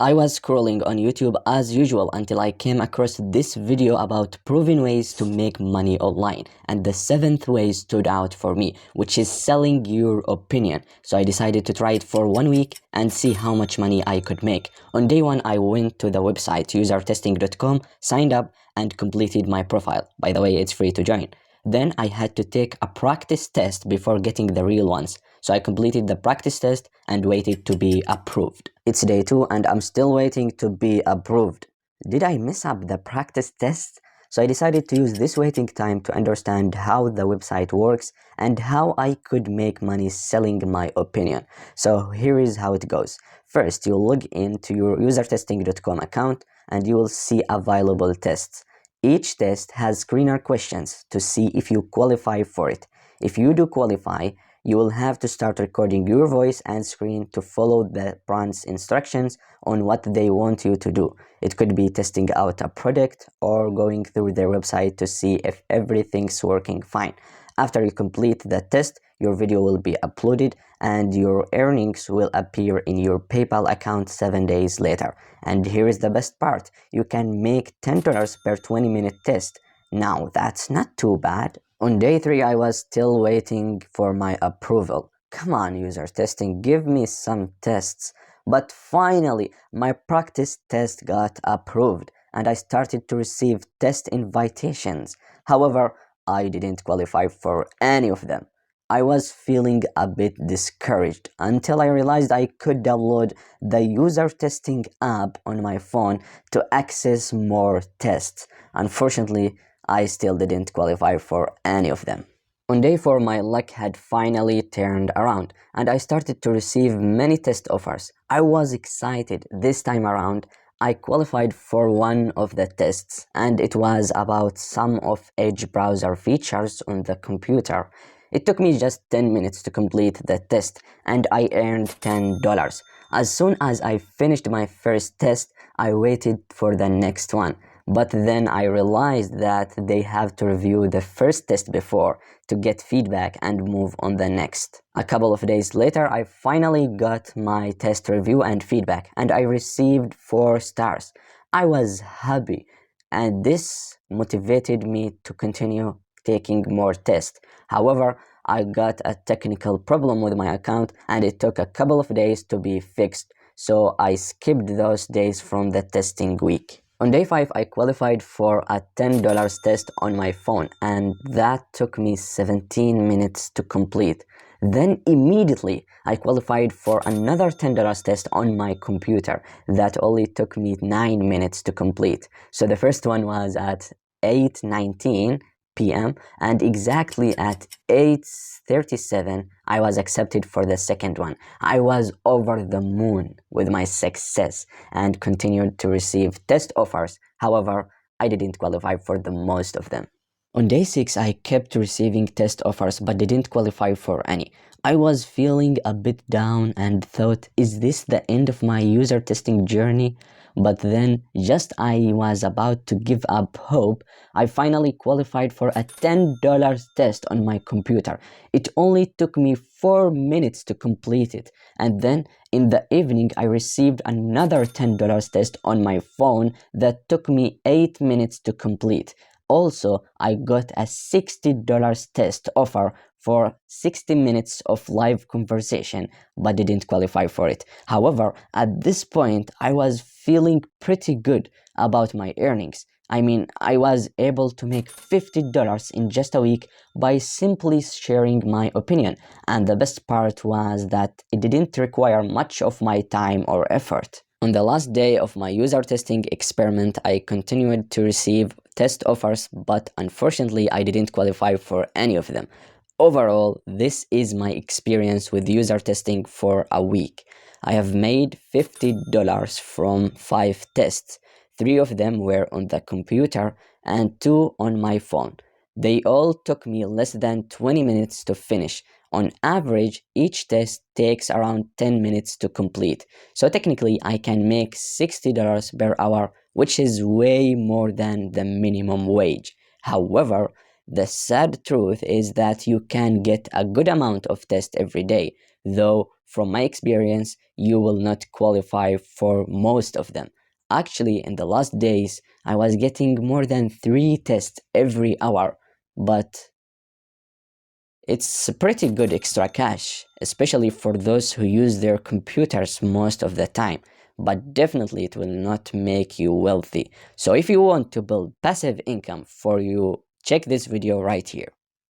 I was scrolling on YouTube as usual until I came across this video about proven ways to make money online, and the seventh way stood out for me, which is selling your opinion. So I decided to try it for 1 week and see how much money I could make. On day one, I went to the website UserTesting.com, signed up and completed my profile. By the way, it's free to join. Then I had to take a practice test before getting the real ones. So I completed the practice test and waited to be approved. It's day 2 and I'm still waiting to be approved. Did I mess up the practice test? So I decided to use this waiting time to understand how the website works and how I could make money selling my opinion. So here is how it goes. First, you'll log into your usertesting.com account and you will see available tests. Each test has screener questions to see if you qualify for it. If you do qualify, you will have to start recording your voice and screen to follow the brand's instructions on what they want you to do. It could be testing out a product or going through their website to see if everything's working fine. After you complete the test, your video will be uploaded and your earnings will appear in your PayPal account 7 days later. And here is the best part. You can make $10 per 20-minute test. Now, that's not too bad. On day 3, I was still waiting for my approval. Come on, user testing, give me some tests. But finally, my practice test got approved and I started to receive test invitations. However, I didn't qualify for any of them. I was feeling a bit discouraged until I realized I could download the user testing app on my phone to access more tests. Unfortunately, I still didn't qualify for any of them. On day 4, my luck had finally turned around and I started to receive many test offers. I was excited. This time around, I qualified for one of the tests and it was about some of Edge browser features on the computer. It took me just 10 minutes to complete the test and I earned $10. As soon as I finished my first test, I waited for the next one. But then I realized that they have to review the first test before to get feedback and move on the next. A couple of days later, I finally got my test review and feedback and I received 4 stars. I was happy and this motivated me to continue taking more tests. However, I got a technical problem with my account and it took a couple of days to be fixed, so I skipped those days from the testing week. On day 5, I qualified for a $10 test on my phone and that took me 17 minutes to complete. Then immediately I qualified for another $10 test on my computer that only took me 9 minutes to complete. So the first one was at 8:19 p.m. and exactly at 8:37 I was accepted for the second one. I was over the moon with my success and continued to receive test offers. However, I didn't qualify for the most of them. On day 6, I kept receiving test offers but didn't qualify for any. I was feeling a bit down and thought, is this the end of my user testing journey? But then, just I was about to give up hope, I finally qualified for a $10 test on my computer. It only took me 4 minutes to complete it. And then, in the evening, I received another $10 test on my phone that took me 8 minutes to complete. Also, I got a $60 test offer for 60 minutes of live conversation, but didn't qualify for it. However, at this point, I was feeling pretty good about my earnings. I mean, I was able to make $50 in just a week by simply sharing my opinion. And the best part was that it didn't require much of my time or effort. On the last day of my user testing experiment, I continued to receive test offers, but unfortunately, I didn't qualify for any of them. Overall, this is my experience with user testing for a week. I have made $50 from 5 tests. 3 of them were on the computer and 2 on my phone. They all took me less than 20 minutes to finish. On average, each test takes around 10 minutes to complete. So technically, I can make $60 per hour, which is way more than the minimum wage. However, The sad truth is that you can get a good amount of tests every day, though from my experience, you will not qualify for most of them. Actually, in the last days, I was getting more than 3 tests every hour, but it's pretty good extra cash, especially for those who use their computers most of the time. But definitely it will not make you wealthy. So if you want to build passive income for you, check this video right here.